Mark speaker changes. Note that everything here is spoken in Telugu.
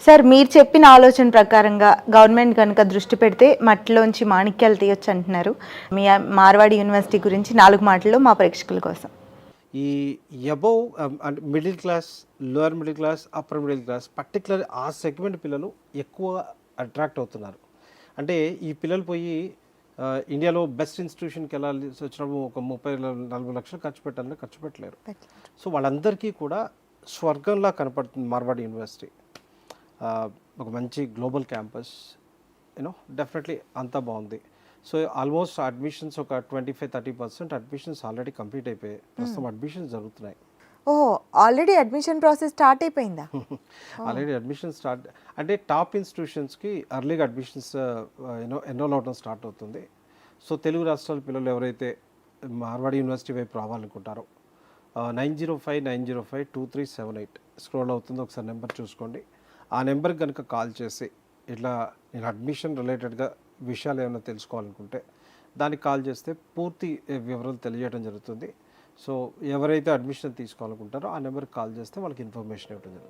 Speaker 1: సార్ మీరు చెప్పిన ఆలోచన ప్రకారంగా గవర్నమెంట్ కనుక దృష్టి పెడితే మట్టిలోంచి మాణిక్యాలు తీయొచ్చు అంటున్నారు. మీ మార్వాడి యూనివర్సిటీ గురించి 4 మాటల్లో మా ప్రేక్షకుల కోసం.
Speaker 2: ఈ అబోవ్ అంటే middle class, lower middle class, upper middle class particular ఆ సెగ్మెంట్ పిల్లలు ఎక్కువ అట్రాక్ట్ అవుతున్నారు. అంటే ఈ పిల్లలు పోయి ఇండియాలో బెస్ట్ ఇన్స్టిట్యూషన్కి వెళ్ళాలి వచ్చినప్పుడు ఒక 30-40 లక్షలు ఖర్చు పెట్టాలని ఖర్చు పెట్టలేరు. సో వాళ్ళందరికీ కూడా స్వర్గంలా కనపడుతుంది మార్వాడి యూనివర్సిటీ. ఒక మంచి గ్లోబల్ క్యాంపస్, యూనో డెఫినెట్లీ అంతా బాగుంది. సో ఆల్మోస్ట్ అడ్మిషన్స్ ఒక 25-30% అడ్మిషన్స్ ఆల్రెడీ కంప్లీట్ అయిపోయాయి. ప్రస్తుతం అడ్మిషన్స్ జరుగుతున్నాయి.
Speaker 1: ఓహో, ఆల్రెడీ అడ్మిషన్ ప్రాసెస్ స్టార్ట్ అయిపోయిందా?
Speaker 2: ఆల్రెడీ అడ్మిషన్ స్టార్ట్ అంటే టాప్ ఇన్స్టిట్యూషన్స్కి అర్లీగా అడ్మిషన్స్ ఎన్రోల్ అవడం స్టార్ట్ అవుతుంది. సో తెలుగు రాష్ట్రాల పిల్లలు ఎవరైతే మార్వాడి యూనివర్సిటీ వైపు రావాలనుకుంటారో 9059052378 స్క్రోల్ అవుతుందో ఒకసారి నెంబర్ చూసుకోండి. ఆ నెంబర్కి కనుక కాల్ చేసి ఇట్లా నేను అడ్మిషన్ రిలేటెడ్గా విషయాలు ఏమైనా తెలుసుకోవాలనుకుంటే దానికి కాల్ చేస్తే పూర్తి వివరాలు తెలియజేయడం జరుగుతుంది. సో ఎవరైతే అడ్మిషన్ తీసుకోవాలనుకుంటారో ఆ నెంబర్కి కాల్ చేస్తే వాళ్ళకి ఇన్ఫర్మేషన్ ఇవ్వడం జరుగుతుంది.